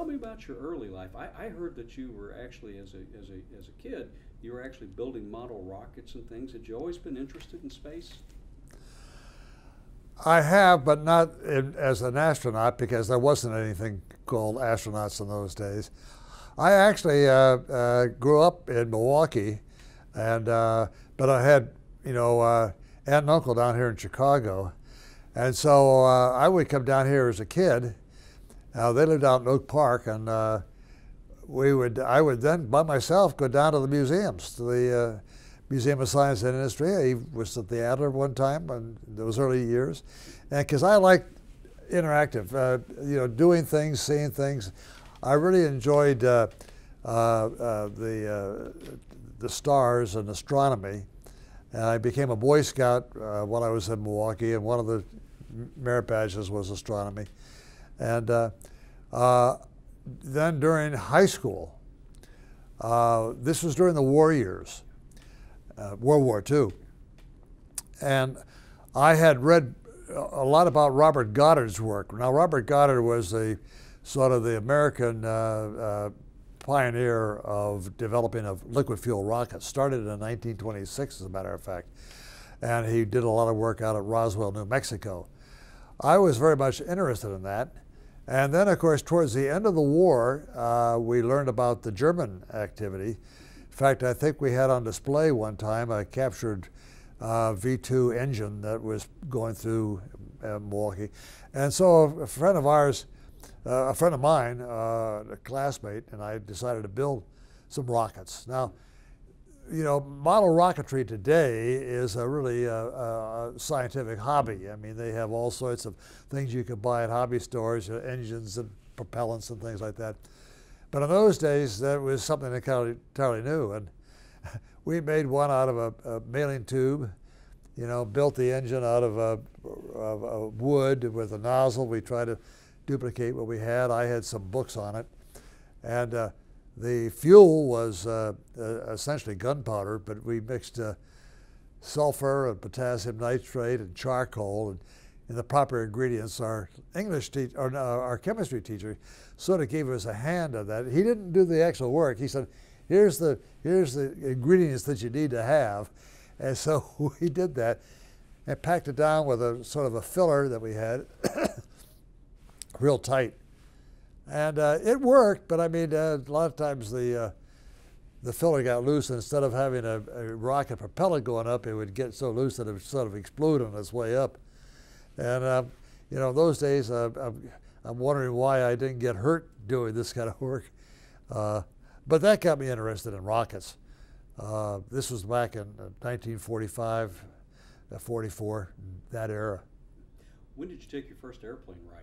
tell me about your early life. I heard that you were actually, as a kid, you were actually building model rockets and things. Had you always been interested in space? I have, but not as an astronaut, because there wasn't anything called astronauts in those days. I actually grew up in Milwaukee, and but I had, aunt and uncle down here in Chicago, and so I would come down here as a kid. They lived out in Oak Park, and I would then by myself go down to the museums, to the Museum of Science and Industry. I was at the Adler one time in those early years, and because I liked interactive, doing things, seeing things. I really enjoyed the stars and astronomy, and I became a Boy Scout when I was in Milwaukee, and one of the merit badges was astronomy. And then during high school, this was during the war years, World War II, and I had read a lot about Robert Goddard's work. Now, Robert Goddard was a sort of the American pioneer of developing of liquid fuel rockets. Started in 1926, as a matter of fact, and he did a lot of work out at Roswell, New Mexico. I was very much interested in that. And then, of course, towards the end of the war, we learned about the German activity. In fact, I think we had on display one time a captured V2 engine that was going through Milwaukee. And so a friend of ours, a friend of mine, a classmate, and I decided to build some rockets. Now, model rocketry today is a really scientific hobby. I mean, they have all sorts of things you can buy at hobby stores, engines and propellants and things like that. But in those days, that was something entirely new. And we made one out of a mailing tube, built the engine out of a wood with a nozzle. We tried to duplicate what we had. I had some books on it. And the fuel was essentially gunpowder, but we mixed sulfur and potassium nitrate and charcoal, and the proper ingredients. Our our chemistry teacher sort of gave us a hand on that. He didn't do the actual work. He said, here's the ingredients that you need to have. And so we did that and packed it down with a sort of a filler that we had, real tight. And it worked, but I mean, a lot of times the filler got loose, and instead of having a rocket propellant going up, it would get so loose that it would sort of explode on its way up. And those days, I'm wondering why I didn't get hurt doing this kind of work. But that got me interested in rockets. This was back in 1945, 44, that era. When did you take your first airplane ride?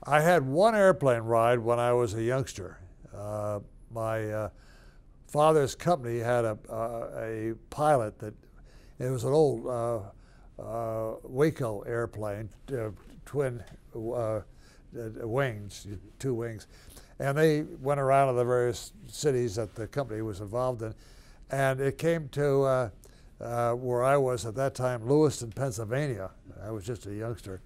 I had one airplane ride when I was a youngster. My father's company had a pilot that, it was an old Waco airplane, twin wings, two wings. And they went around to the various cities that the company was involved in. And it came to where I was at that time, Lewiston, Pennsylvania. I was just a youngster.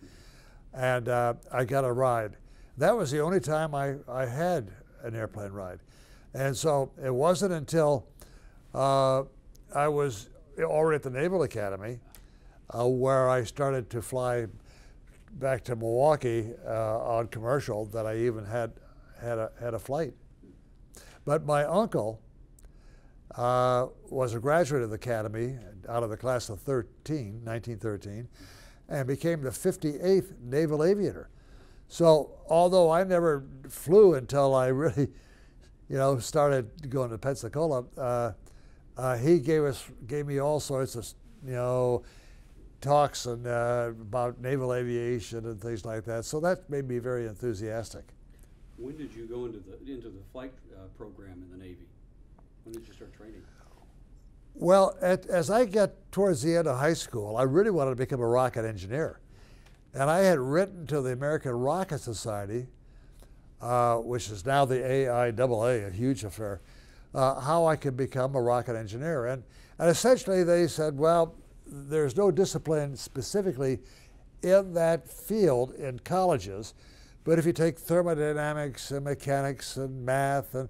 And I got a ride. That was the only time I had an airplane ride. And so it wasn't until I was already at the Naval Academy where I started to fly back to Milwaukee on commercial that I even had a flight. But my uncle was a graduate of the Academy out of the class of 1913, and became the 58th Naval Aviator. So although I never flew until I really, started going to Pensacola, he gave me all sorts of, talks and about naval aviation and things like that. So that made me very enthusiastic. When did you go into the flight program in the Navy? When did you start training? Well, as I got towards the end of high school, I really wanted to become a rocket engineer. And I had written to the American Rocket Society, which is now the AIAA, a huge affair, how I could become a rocket engineer. And essentially they said, well, there's no discipline specifically in that field in colleges, But if you take thermodynamics and mechanics and math and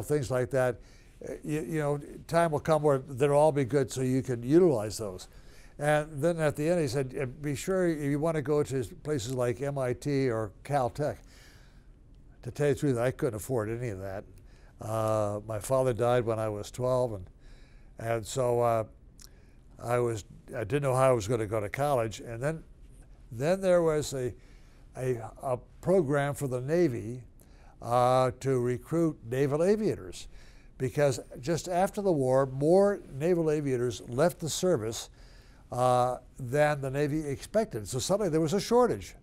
things like that, time will come where they'll all be good, so you can utilize those. And then at the end, he said, be sure you want to go to places like MIT or Caltech. To tell you the truth, I couldn't afford any of that. My father died when I was 12, and so I didn't know how I was going to go to college. And then there was a program for the Navy to recruit naval aviators, because just after the war, more naval aviators left the service than the Navy expected. So suddenly there was a shortage.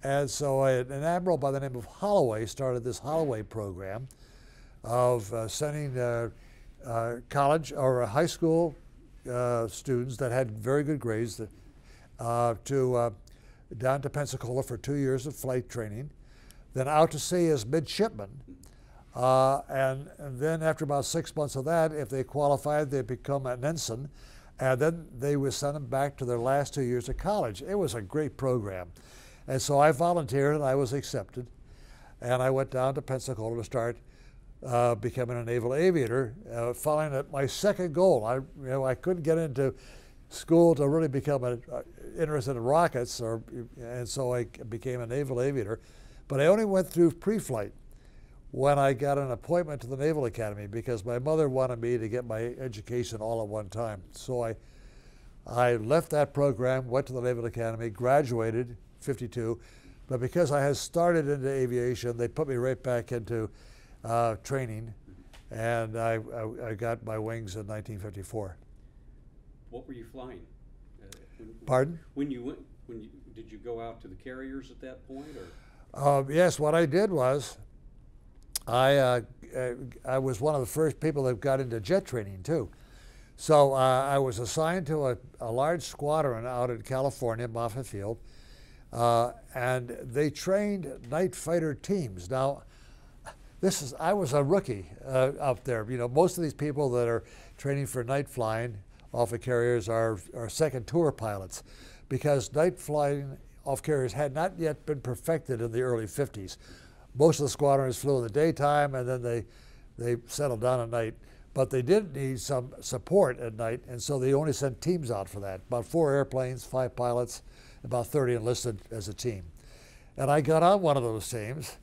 And so an admiral by the name of Holloway started this Holloway program of sending college or high school students that had very good grades down to Pensacola for 2 years of flight training, then out to sea as midshipmen. And then after about 6 months of that, if they qualified, they'd become an ensign, and then they would send them back to their last 2 years of college. It was a great program. And so I volunteered and I was accepted. And I went down to Pensacola to start becoming a naval aviator, following my second goal. I couldn't get into school to really become interested in rockets, and so I became a naval aviator. But I only went through pre-flight when I got an appointment to the Naval Academy, because my mother wanted me to get my education all at one time. So I left that program, went to the Naval Academy, graduated, 52, but because I had started into aviation, they put me right back into training, and I got my wings in 1954. What were you flying? Pardon? Did you go out to the carriers at that point, or? Yes, what I did was I was one of the first people that got into jet training too. So I was assigned to a large squadron out in California, Moffett Field, and they trained night fighter teams. Now, I was a rookie out there. Most of these people that are training for night flying off of carriers are second tour pilots, because night flying off carriers had not yet been perfected in the early 50s. Most of the squadrons flew in the daytime, and then they settled down at night. But they did need some support at night, and so they only sent teams out for that. About 4 airplanes, 5 pilots, about 30 enlisted as a team. And I got on one of those teams,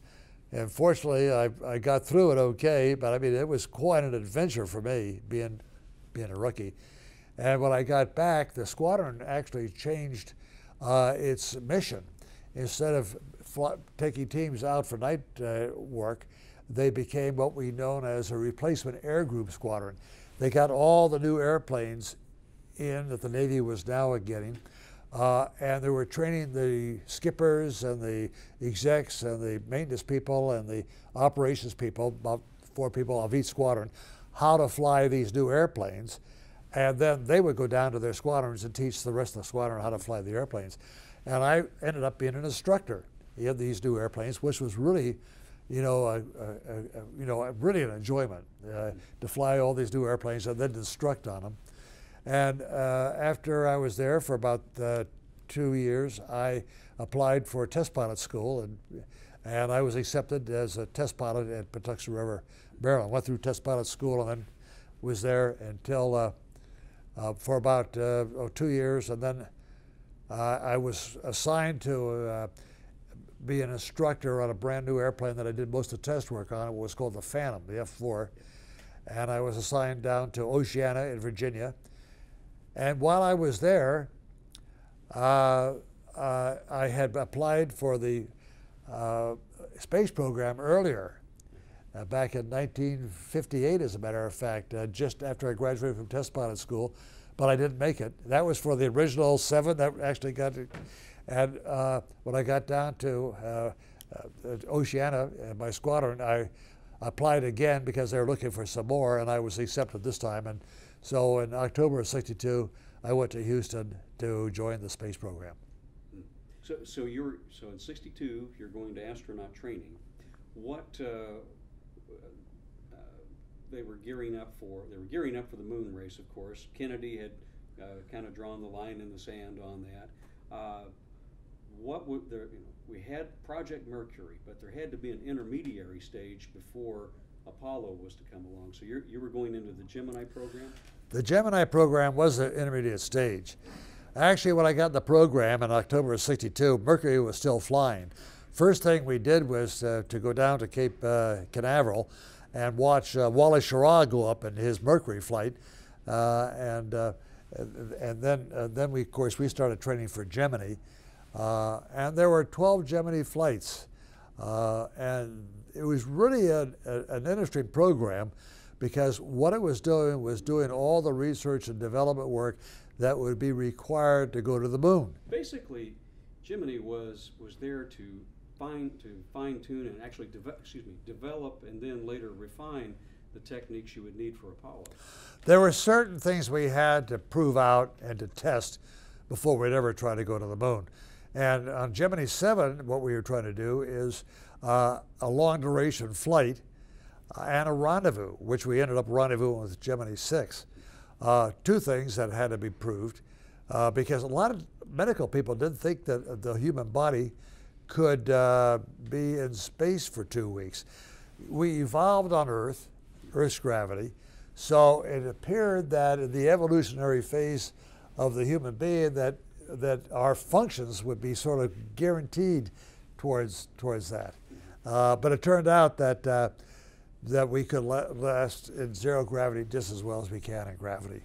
and fortunately I got through it okay, but I mean, it was quite an adventure for me, being a rookie. And when I got back, the squadron actually changed its mission. Instead of taking teams out for night work, they became what we know as a replacement air group squadron. They got all the new airplanes in that the Navy was now getting, and they were training the skippers and the execs and the maintenance people and the operations people, about 4 people of each squadron, how to fly these new airplanes. And then they would go down to their squadrons and teach the rest of the squadron how to fly the airplanes. And I ended up being an instructor in these new airplanes, which was really, really an enjoyment to fly all these new airplanes and then instruct on them. And after I was there for about 2 years, I applied for test pilot school, and I was accepted as a test pilot at Patuxent River, Maryland. Went through test pilot school and then was there until for about 2 years, and then I was assigned to be an instructor on a brand new airplane that I did most of the test work on. It was called the Phantom, the F-4, and I was assigned down to Oceana in Virginia. And while I was there, I had applied for the space program earlier, back in 1958, as a matter of fact, just after I graduated from test pilot school, but I didn't make it. That was for the original 7 that actually got it. And when I got down to Oceana, my squadron, I applied again because they were looking for some more, and I was accepted this time. And so in October of '62, I went to Houston to join the space program. So in '62, you're going to astronaut training. What they were gearing up for? They were gearing up for the moon race, of course. Kennedy had kind of drawn the line in the sand on that. what would there? We had Project Mercury, but there had to be an intermediary stage before Apollo was to come along. So you were going into the Gemini program? The Gemini program was the intermediate stage. Actually, when I got in the program in October of '62, Mercury was still flying. First thing we did was to go down to Cape Canaveral and watch Wally Schirra go up in his Mercury flight, and then we, of course, we started training for Gemini, and there were 12 Gemini flights, and it was really an interesting program, because what it was doing all the research and development work that would be required to go to the moon. Basically, Gemini was there to fine tune and actually develop and then later refine the techniques you would need for Apollo. There were certain things we had to prove out and to test before we'd ever try to go to the moon. And on Gemini 7, what we were trying to do is a long duration flight and a rendezvous, which we ended up rendezvousing with Gemini 6. Two things that had to be proved, because a lot of medical people didn't think that the human body could be in space for 2 weeks. We evolved on Earth's gravity, so it appeared that in the evolutionary phase of the human being that our functions would be sort of guaranteed towards that. But it turned out that we could last in zero gravity just as well as we can in gravity.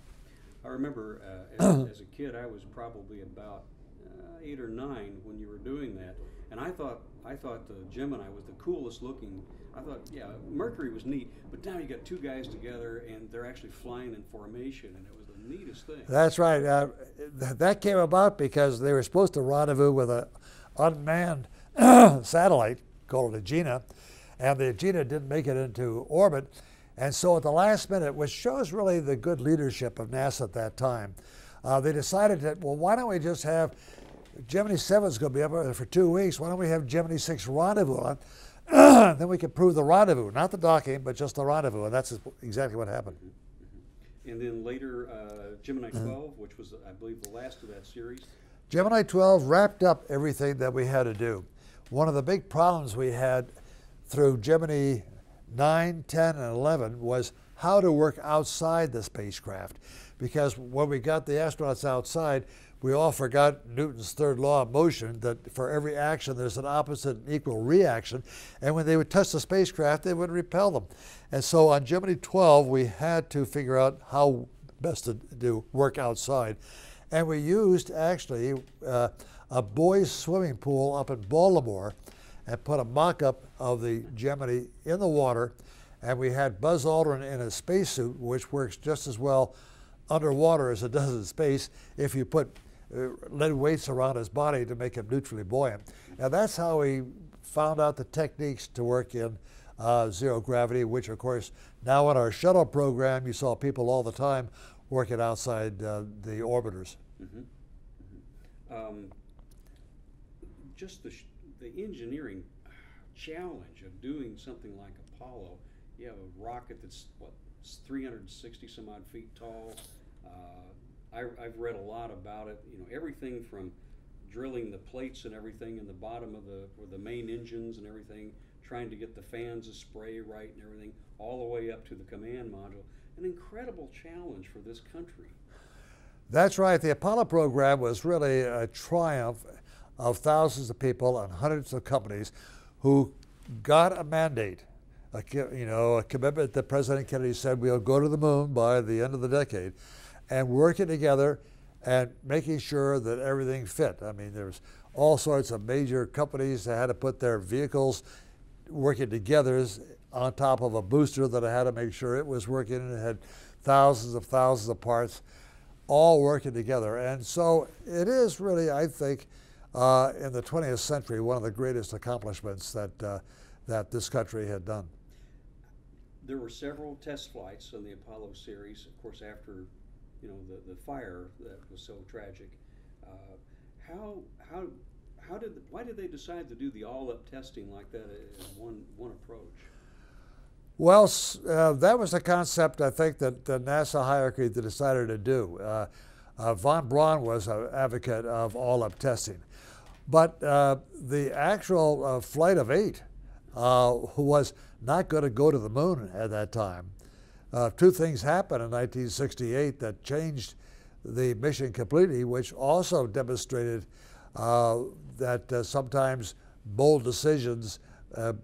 I remember as a kid, I was probably about 8 or 9 when you were doing that, and I thought the Gemini was the coolest looking. I thought, yeah, Mercury was neat, but now you got two guys together and they're actually flying in formation, and it was the neatest thing. That's right. That came about because they were supposed to rendezvous with an unmanned satellite called Agena, and the Agena didn't make it into orbit. And so at the last minute, which shows really the good leadership of NASA at that time, they decided that, well, why don't we just have Gemini 7 is going to be up there for 2 weeks. Why don't we have Gemini 6 rendezvous on? Then we can prove the rendezvous, not the docking, but just the rendezvous, and that's exactly what happened. And then later, Gemini 12, which was, I believe, the last of that series. Gemini 12 wrapped up everything that we had to do. One of the big problems we had through Gemini 9, 10, and 11 was how to work outside the spacecraft. Because when we got the astronauts outside, we all forgot Newton's third law of motion, that for every action there's an opposite and equal reaction, and when they would touch the spacecraft, they would repel them. And so on Gemini 12, we had to figure out how best to do work outside. And we used actually a boys' swimming pool up in Baltimore and put a mock-up of the Gemini in the water, and we had Buzz Aldrin in a spacesuit, which works just as well underwater as it does in space if you put lead weights around his body to make him neutrally buoyant. And that's how we found out the techniques to work in zero gravity, which of course now in our shuttle program you saw people all the time working outside the orbiters. Just the engineering challenge of doing something like Apollo. You have a rocket that's, what, 360 some odd feet tall. I've read a lot about it. You know, everything from drilling the plates and everything in the bottom of the main engines and everything, trying to get the fans to spray right and everything, all the way up to the command module. An incredible challenge for this country. That's right. The Apollo program was really a triumph of thousands of people and hundreds of companies who got a mandate, a commitment that President Kennedy said we'll go to the moon by the end of the decade, and working together and making sure that everything fit. I mean, there's all sorts of major companies that had to put their vehicles working together on top of a booster that had to make sure it was working, and it had thousands of parts all working together. And so it is really, I think, in the 20th century, one of the greatest accomplishments that this country had done. There were several test flights on the Apollo series, of course, after the fire that was so tragic. Why did they decide to do the all-up testing like that as one approach? Well, that was a concept I think that the NASA hierarchy decided to do. Von Braun was an advocate of all-up testing. But the actual flight of 8 who was not going to go to the moon at that time. Two things happened in 1968 that changed the mission completely, which also demonstrated that sometimes bold decisions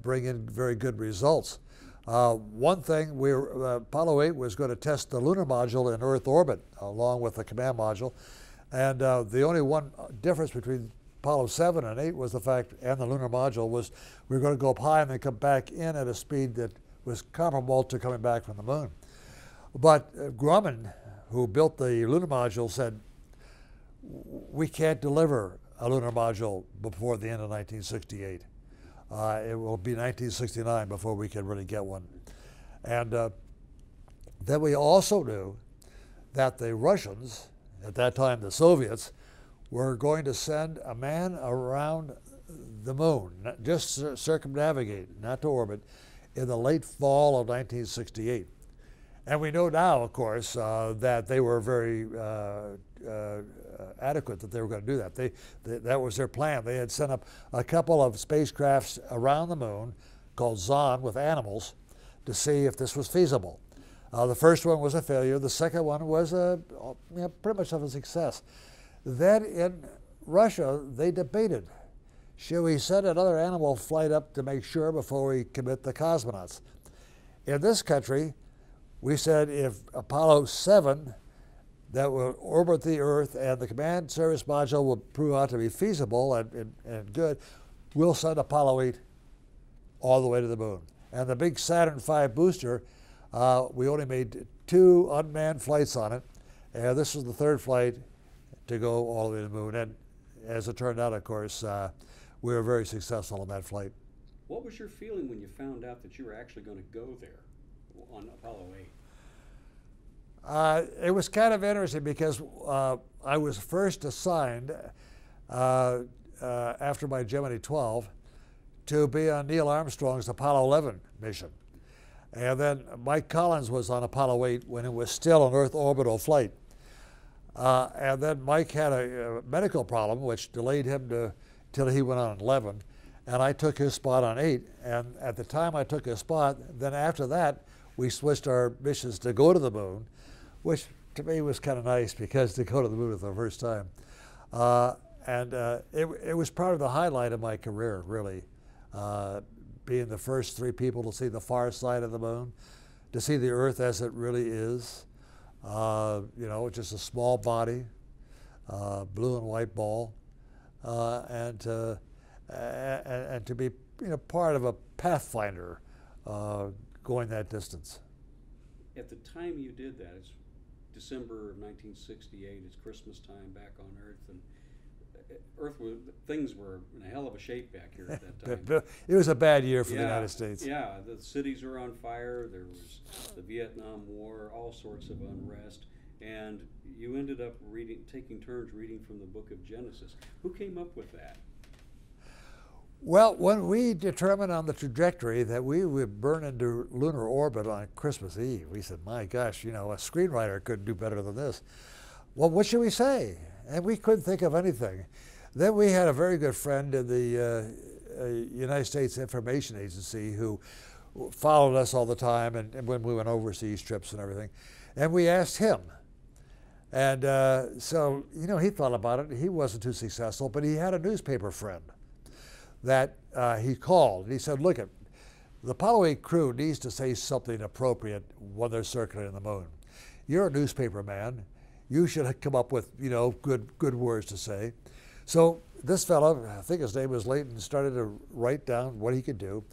bring in very good results. One thing, Apollo 8 was going to test the lunar module in Earth orbit along with the command module, and the only one difference between Apollo 7 and 8 was the fact, and the lunar module, was we were going to go up high and then come back in at a speed that was comparable to coming back from the moon. But Grumman, who built the lunar module, said, we can't deliver a lunar module before the end of 1968. It will be 1969 before we can really get one. And then we also knew that the Russians, at that time the Soviets, were going to send a man around the moon, not just circumnavigate, not to orbit, in the late fall of 1968. And we know now, of course, that they were very adequate that they were going to do that. That was their plan. They had sent up a couple of spacecrafts around the moon called Zond with animals to see if this was feasible. The first one was a failure. The second one was pretty much of a success. Then in Russia, they debated, should we send another animal flight up to make sure before we commit the cosmonauts? In this country, we said if Apollo 7, that will orbit the Earth, and the command service module will prove out to be feasible and good, we'll send Apollo 8 all the way to the moon. And the big Saturn V booster, we only made 2 unmanned flights on it, and this was the 3rd flight to go all the way to the moon. And as it turned out, of course, we were very successful on that flight. What was your feeling when you found out that you were actually going to go there on Apollo 8? It was kind of interesting because I was first assigned after my Gemini 12 to be on Neil Armstrong's Apollo 11 mission. And then Mike Collins was on Apollo 8 when it was still an Earth orbital flight. And then Mike had a medical problem which delayed him till he went on 11. And I took his spot on 8. And at the time I took his spot, then after that, we switched our missions to go to the moon, which to me was kind of nice because to go to the moon for the first time. It was part of the highlight of my career, really. Being the first 3 people to see the far side of the moon, to see the Earth as it really is. Just a small body, blue and white ball, and to be part of a pathfinder going that distance. At the time you did that, it's December of 1968. It's Christmas time back on Earth, and things were in a hell of a shape back here at that time. It was a bad year for the United States. Yeah, the cities were on fire. There was the Vietnam War, all sorts of unrest, and you ended up taking turns reading from the book of Genesis. Who came up with that? Well, when we determined on the trajectory that we would burn into lunar orbit on Christmas Eve, we said, my gosh, a screenwriter couldn't do better than this. Well, what should we say? And we couldn't think of anything. Then we had a very good friend in the United States Information Agency who followed us all the time and when we went overseas trips and everything. And we asked him. And so, he thought about it. He wasn't too successful, but he had a newspaper friend that he called. He said, look, the Apollo 8 crew needs to say something appropriate when they're circling the moon. You're a newspaper man. You should come up with, good words to say. So this fellow, I think his name was Leighton, started to write down what he could do.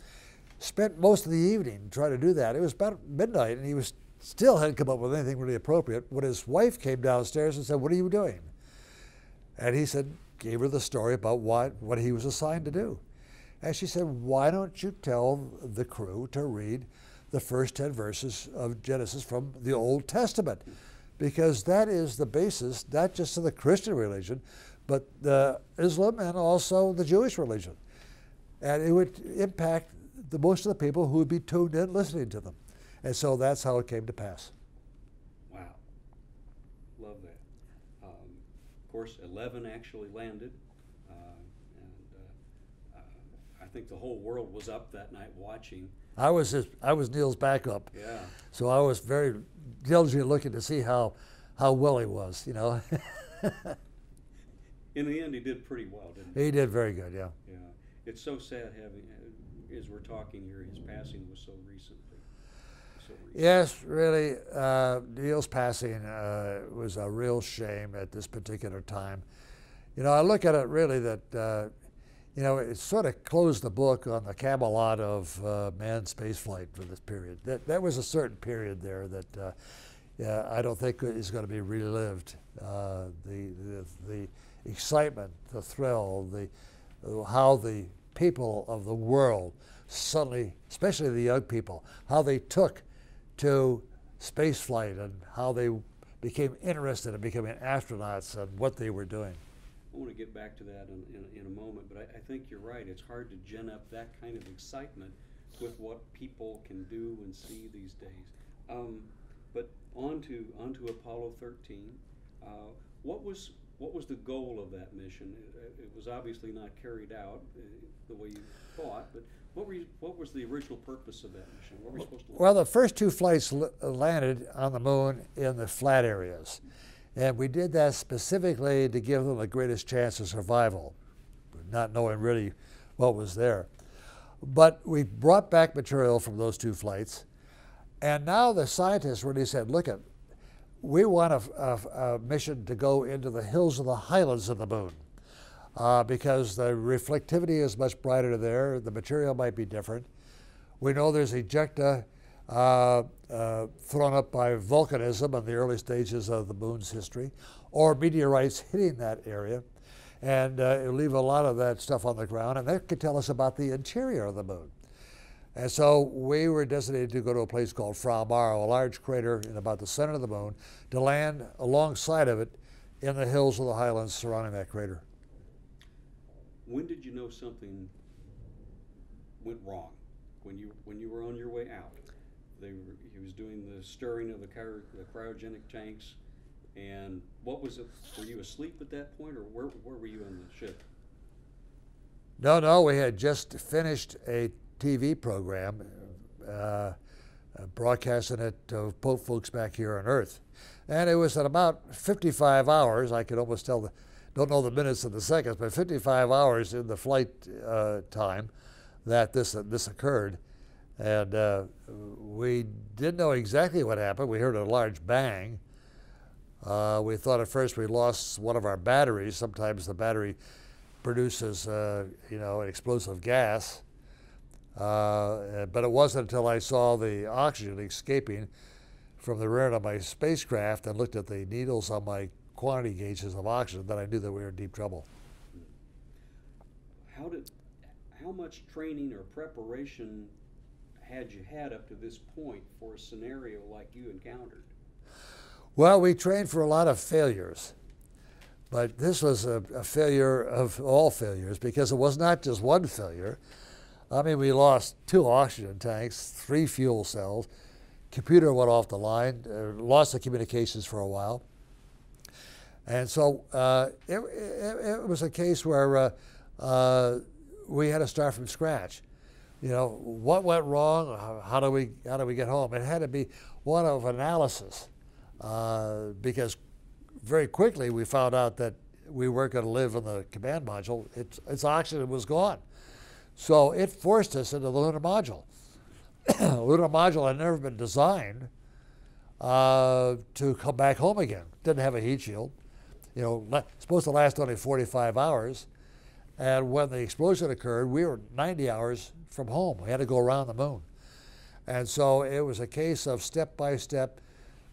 Spent most of the evening trying to do that. It was about midnight, and he still hadn't come up with anything really appropriate when his wife came downstairs and said, what are you doing? And he gave her the story about what he was assigned to do. And she said, why don't you tell the crew to read the first 10 verses of Genesis from the Old Testament? Because that is the basis, not just of the Christian religion, but the Islam and also the Jewish religion. And it would impact most of the people who would be tuned in listening to them. And so that's how it came to pass. Wow. Love that. Of course, 11 actually landed. think the whole world was up that night watching. I was Neil's backup. Yeah. So I was very diligently looking to see how well he was, you know. In the end, he did pretty well, didn't he? He did very good, yeah. Yeah. It's so sad having, as we're talking here, his passing was so recently. Yes, really, Neil's passing was a real shame at this particular time. You know, I look at it really that, you know, it sort of closed the book on the Camelot of manned spaceflight for this period. That was a certain period there that yeah, I don't think is going to be relived. The excitement, the thrill, how the people of the world suddenly, especially the young people, how they took to space flight and how they became interested in becoming astronauts and what they were doing. I want to get back to that in a moment, but I think you're right. It's hard to gin up that kind of excitement with what people can do and see these days. But on to Apollo 13. What was the goal of that mission? It was obviously not carried out the way you thought, but what was the original purpose of that mission? What were we supposed to look Well, the first two flights landed on the moon in the flat areas. And we did that specifically to give them the greatest chance of survival, not knowing really what was there. But we brought back material from those two flights. And now the scientists really said, look, we want a mission to go into the hills of the highlands of the moon because the reflectivity is much brighter there. The material might be different. We know there's ejecta thrown up by volcanism in the early stages of the moon's history, or meteorites hitting that area, and it'll leave a lot of that stuff on the ground, and that could tell us about the interior of the moon. And so we were designated to go to a place called Fra Mauro, a large crater in about the center of the moon, to land alongside of it in the hills of the highlands surrounding that crater. When did you know something went wrong? When you were on your way out? He was doing the stirring of the cryogenic tanks, and what was it? Were you asleep at that point, or where were you on the ship? No, we had just finished a TV program, broadcasting it to Pope folks back here on Earth, and it was at about 55 hours. I could almost tell don't know the minutes and the seconds, but 55 hours in the flight time that this occurred. And we didn't know exactly what happened. We heard a large bang. We thought at first we lost one of our batteries. Sometimes the battery produces, you know, an explosive gas. But it wasn't until I saw the oxygen escaping from the rear of my spacecraft and looked at the needles on my quantity gauges of oxygen that I knew that we were in deep trouble. How much training or preparation had you had up to this point for a scenario like you encountered? Well, we trained for a lot of failures, but this was a failure of all failures because it was not just one failure. I mean, we lost 2 oxygen tanks, 3 fuel cells, computer went off the line, lost the communications for a while. And so it was a case where we had to start from scratch. You know, what went wrong? How do we get home? It had to be one of analysis, because very quickly we found out that we weren't going to live in the command module. Its oxygen was gone, so it forced us into the lunar module. The lunar module had never been designed to come back home again. Didn't have a heat shield. You know, supposed to last only 45 hours. And when the explosion occurred, we were 90 hours from home. We had to go around the moon. And so it was a case of step by step,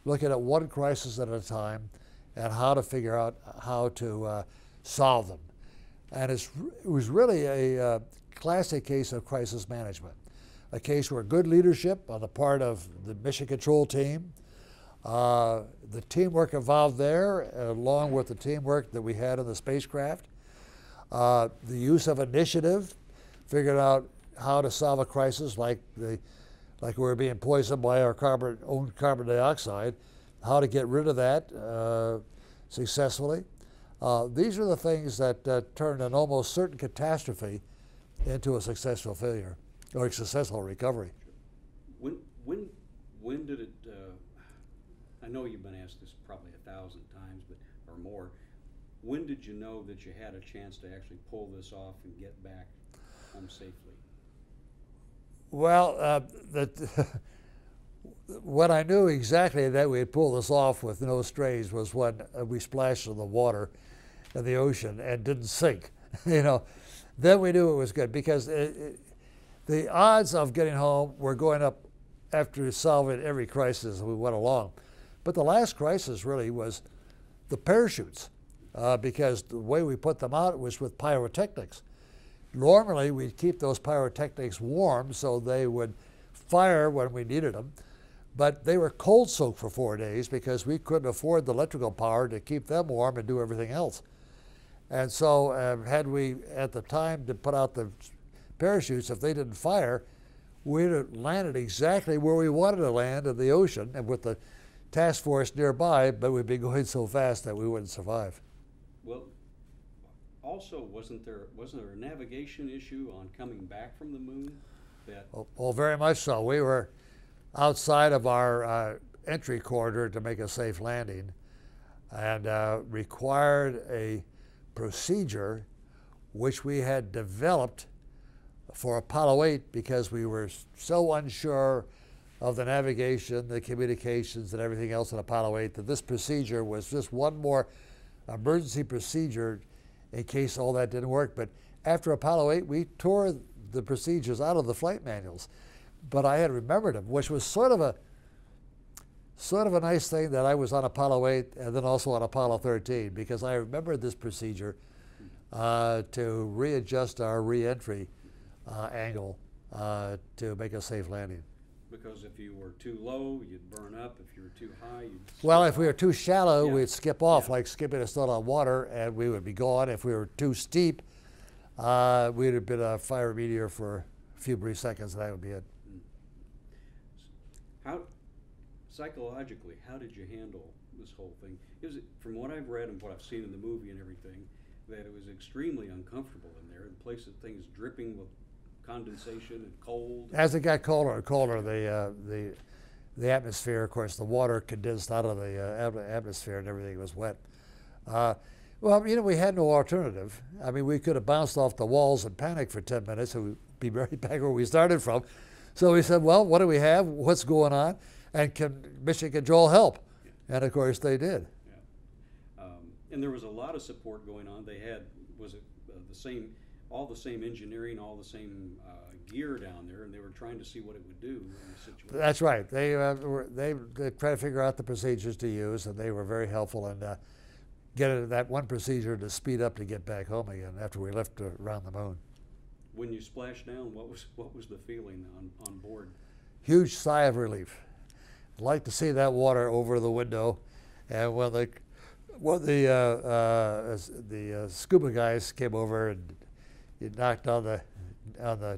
looking at one crisis at a time and how to figure out how to solve them. And it was really a classic case of crisis management, a case where good leadership on the part of the mission control team, the teamwork involved there, along with the teamwork that we had in the spacecraft, the use of initiative, figured out how to solve a crisis like we were being poisoned by our own carbon dioxide, how to get rid of that successfully. These are the things that turned an almost certain catastrophe into a successful failure or a successful recovery. When when did it? I know you've been asked this probably 1,000 times, but or more. When did you know that you had a chance to actually pull this off and get back home safely? Well, when I knew exactly that we had pulled this off with no strays was when we splashed in the water in the ocean and didn't sink. You know, then we knew it was good, because the odds of getting home were going up after solving every crisis as we went along. But the last crisis really was the parachutes, because the way we put them out was with pyrotechnics. Normally, we'd keep those pyrotechnics warm so they would fire when we needed them, but they were cold soaked for 4 days because we couldn't afford the electrical power to keep them warm and do everything else. And so had we, at the time, to put out the parachutes, if they didn't fire, we'd have landed exactly where we wanted to land in the ocean and with the task force nearby, but we'd be going so fast that we wouldn't survive. Well, also, wasn't there a navigation issue on coming back from the moon? That Well, very much so. We were outside of our entry corridor to make a safe landing, and required a procedure which we had developed for Apollo 8 because we were so unsure of the navigation, the communications, and everything else in Apollo 8 that this procedure was just one more emergency procedure in case all that didn't work. But after Apollo 8, we tore the procedures out of the flight manuals. But I had remembered them, which was sort of a nice thing that I was on Apollo 8 and then also on Apollo 13, because I remembered this procedure to readjust our re-entry angle to make a safe landing. because if you were too low, you'd burn up. If you were too high, you'd Well, if we were too shallow, Yeah. we'd skip off, Yeah. like skipping a stone on water, and we would be gone. If we were too steep, we'd have been a fire meteor for a few brief seconds, and that would be it. How, psychologically, how did you handle this whole thing? Is it, from what I've read and what I've seen in the movie and everything, that it was extremely uncomfortable in there, in places things dripping with condensation and cold. As it got colder and colder, the atmosphere, of course, the water condensed out of the atmosphere and everything was wet. Well, you know, we had no alternative. I mean, we could have bounced off the walls and panicked for 10 minutes and we'd be right back where we started from. So we said, well, what do we have? What's going on? And can Mission Control help? Yeah. And of course they did. Yeah. And there was a lot of support going on. They had, was it the same, all the same engineering, all the same gear down there, and they were trying to see what it would do in the situation. That's right. They tried to figure out the procedures to use, and they were very helpful in getting that one procedure to speed up to get back home again after we left around the moon. When you splashed down, what was the feeling on board? Huge sigh of relief. I'd like to see that water over the window, and when the scuba guys came over and it knocked on the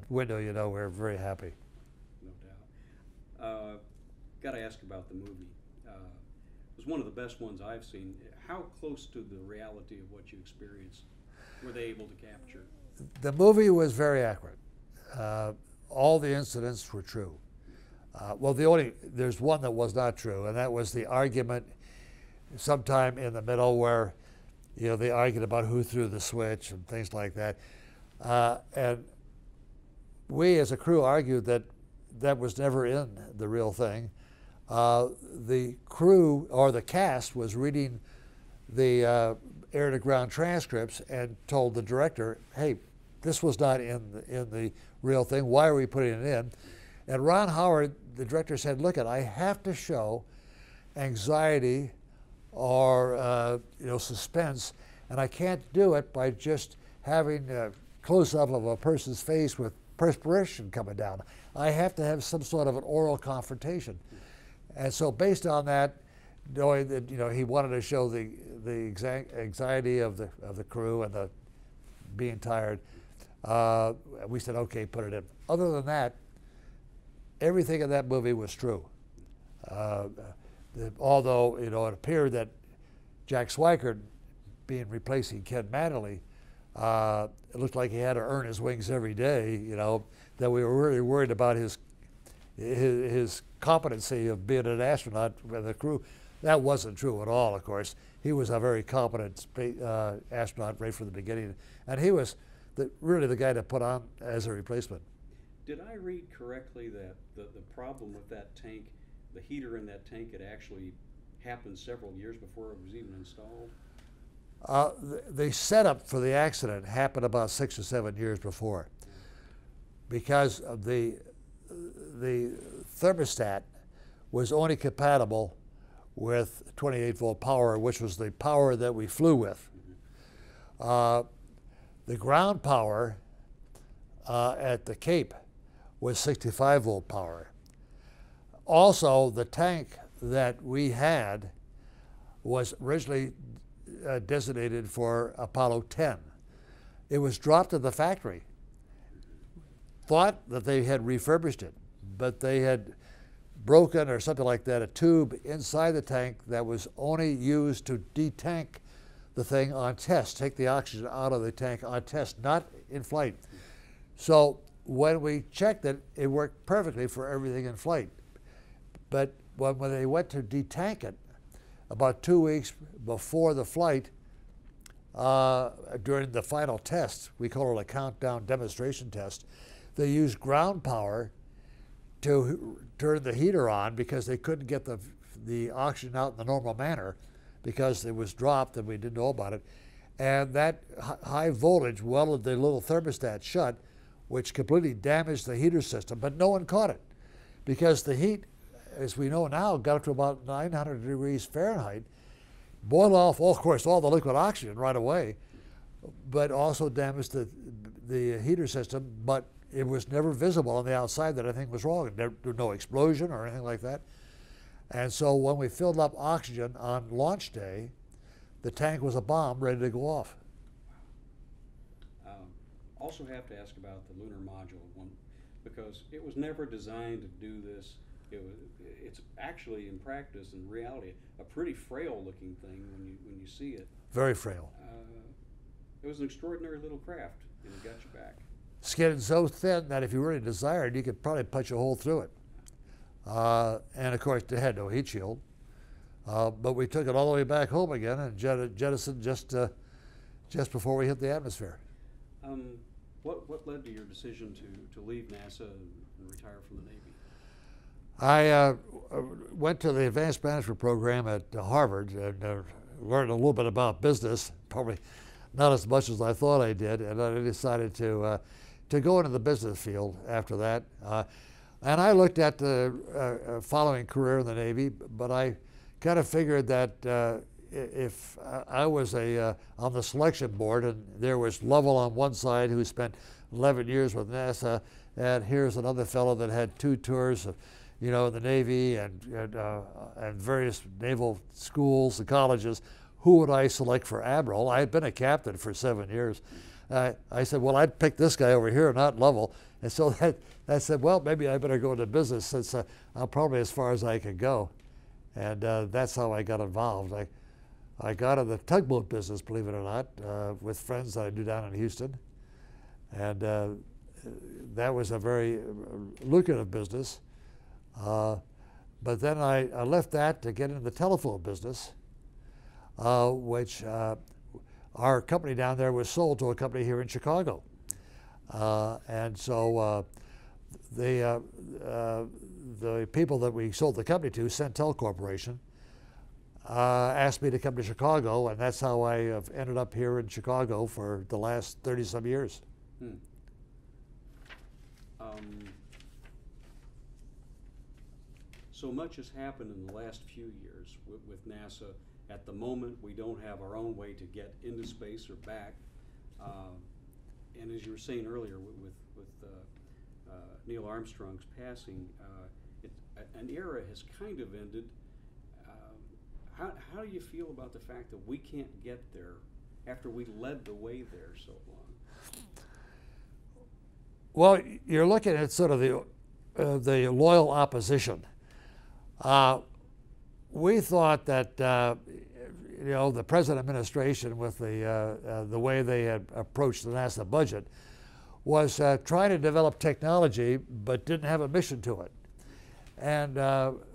window, you know, we're very happy. No doubt. Got to ask about the movie. It was one of the best ones I've seen. How close to the reality of what you experienced were they able to capture? The movie was very accurate. All the incidents were true. Well, there's one that was not true, and that was the argument sometime in the middle where, you know, they argued about who threw the switch and things like that. And we as a crew argued that that was never in the real thing. The crew, or the cast, was reading the air-to-ground transcripts and told the director, hey, this was not in the real thing. Why are we putting it in? And Ron Howard, the director, said, look, I have to show anxiety or suspense, and I can't do it by just having a close-up of a person's face with perspiration coming down. I have to have some sort of an oral confrontation. And so based on that, knowing that, you know, he wanted to show the anxiety of the crew and the being tired, we said, okay, put it in. Other than that, everything in that movie was true. Although, you know, it appeared that Jack Swikert, being replacing Ken Manley, It looked like he had to earn his wings every day, you know, that we were really worried about his competency of being an astronaut with the crew. That wasn't true at all, of course. He was a very competent astronaut right from the beginning, and he was really the guy to put on as a replacement. Did I read correctly that the problem with that tank, the heater in that tank, had actually happened several years before it was even installed? The setup for the accident happened about 6 or 7 years before, because of the thermostat was only compatible with 28-volt power, which was the power that we flew with. The ground power at the Cape was 65-volt power. Also, the tank that we had was originally designated for Apollo 10. It was dropped at the factory. Thought that they had refurbished it, but they had broken or something like that, a tube inside the tank that was only used to detank the thing on test, take the oxygen out of the tank on test, not in flight. So when we checked it, it worked perfectly for everything in flight. But when they went to detank it, about 2 weeks before the flight, during the final test, we call it a countdown demonstration test, they used ground power to turn the heater on because they couldn't get the oxygen out in the normal manner because it was dropped and we didn't know about it. And that high voltage welded the little thermostat shut, which completely damaged the heater system, but no one caught it because the heat, as we know now, got up to about 900 degrees Fahrenheit, boiled off, of course, all the liquid oxygen right away, but also damaged the heater system, but it was never visible on the outside that anything was wrong. There was no explosion or anything like that. And so when we filled up oxygen on launch day, the tank was a bomb ready to go off. Also have to ask about the lunar module one, because it was never designed to do this. It's actually, in practice and reality, a pretty frail looking thing when you see it. Very frail. It was an extraordinary little craft, and it got you back. Skin so thin that if you really desired, you could probably punch a hole through it. And of course, it had no heat shield. But we took it all the way back home again and jettisoned just before we hit the atmosphere. What led to your decision to leave NASA and retire from the Navy? I went to the advanced management program at Harvard and learned a little bit about business, probably not as much as I thought I did, and I decided to go into the business field after that. And I looked at the following career in the Navy, but I kind of figured that if I was on the selection board and there was Lovell on one side who spent 11 years with NASA, and here's another fellow that had 2 tours of, you know, the Navy and various naval schools and colleges, who would I select for admiral? I had been a captain for 7 years. I said, well, I'd pick this guy over here, not Lovell. And so I said, well, maybe I better go into business since I'm probably as far as I could go. And that's how I got involved. I got in the tugboat business, believe it or not, with friends that I knew down in Houston. And that was a very lucrative business. But then I left that to get into the telephone business, which our company down there was sold to a company here in Chicago. And so the people that we sold the company to, Centel Corporation, asked me to come to Chicago, and that's how I have ended up here in Chicago for the last 30-some years. So much has happened in the last few years with NASA. At the moment, we don't have our own way to get into space or back. And as you were saying earlier, with Neil Armstrong's passing, an era has kind of ended. How do you feel about the fact that we can't get there after we led the way there so long? Well, you're looking at sort of the loyal opposition. We thought that the present administration with the way they had approached the NASA budget was trying to develop technology but didn't have a mission to it. And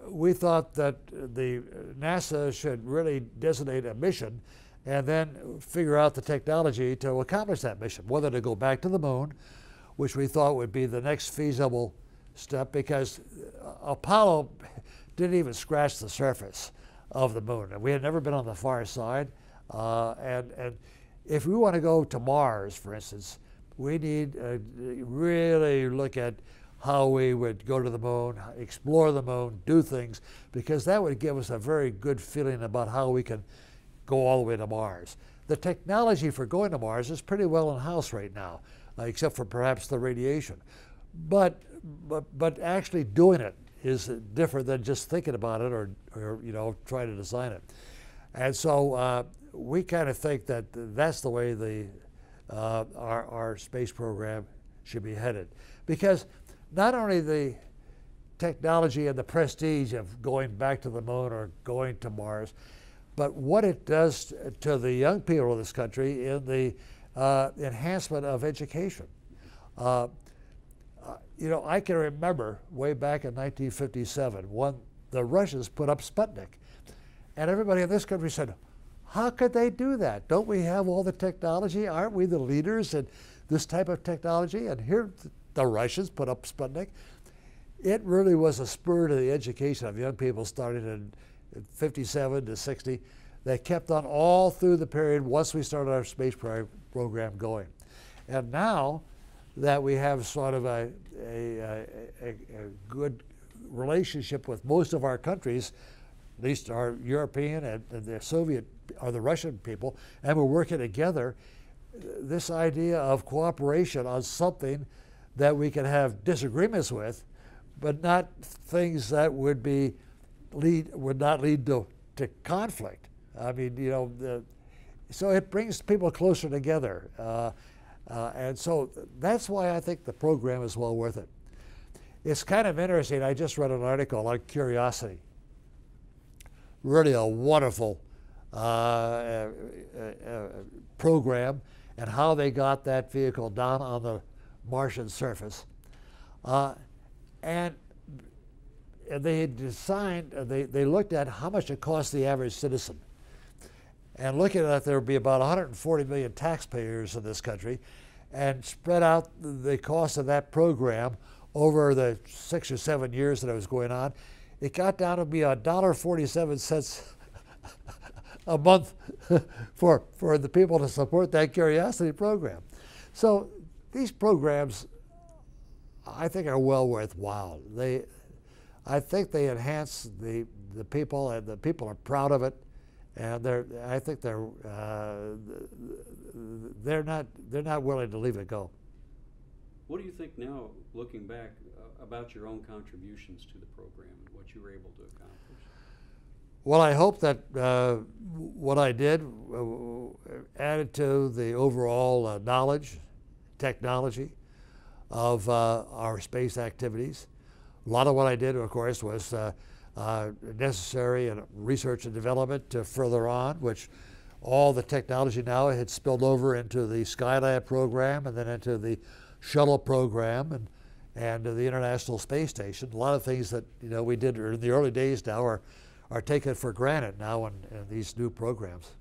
we thought that the NASA should really designate a mission and then figure out the technology to accomplish that mission, whether to go back to the moon, which we thought would be the next feasible step, because Apollo didn't even scratch the surface of the moon. And we had never been on the far side. And if we want to go to Mars, for instance, we need to really look at how we would go to the moon, explore the moon, do things, because that would give us a very good feeling about how we can go all the way to Mars. The technology for going to Mars is pretty well in-house right now, except for perhaps the radiation. But actually doing it is different than just thinking about it or trying to design it. And so we kind of think that that's the way our space program should be headed. Because not only the technology and the prestige of going back to the moon or going to Mars, but what it does to the young people of this country in the enhancement of education. I can remember way back in 1957 when the Russians put up Sputnik. And everybody in this country said, how could they do that? Don't we have all the technology? Aren't we the leaders in this type of technology? And here the Russians put up Sputnik. It really was a spur to the education of young people starting in 57 to 60 that kept on all through the period once we started our space program going. And now that we have sort of a good relationship with most of our countries, at least our European and the Soviet or the Russian people, and we're working together, this idea of cooperation on something that we can have disagreements with, but not things that would not lead to conflict. I mean, so it brings people closer together. And so that's why I think the program is well worth it. It's kind of interesting. I just read an article on Curiosity. Really a wonderful program, and how they got that vehicle down on the Martian surface. And they had designed, they looked at how much it cost the average citizen. And looking at that, there would be about 140 million taxpayers in this country, and spread out the cost of that program over the 6 or 7 years that it was going on, it got down to be $1.47 a month for the people to support that Curiosity program. So these programs, I think, are well worthwhile. I think they enhance the people, and the people are proud of it, and I think they're not willing to leave it go. What do you think now, looking back, about your own contributions to the program and what you were able to accomplish? Well, I hope that what I did added to the overall knowledge, technology of our space activities. A lot of what I did, of course, was necessary in research and development to further on, which all the technology now had spilled over into the Skylab program and then into the shuttle program and the International Space Station. A lot of things that we did in the early days now are taken for granted now in these new programs.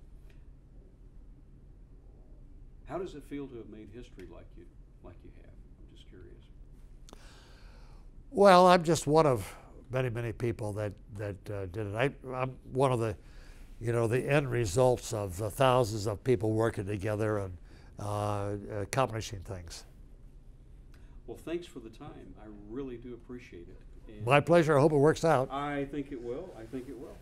How does it feel to have made history like you have? I'm just curious. Well, I'm just one of many people that did it. I'm one of the the end results of the thousands of people working together and accomplishing things. Well, thanks for the time. I really do appreciate it. And my pleasure. I hope it works out. I think it will. I think it will.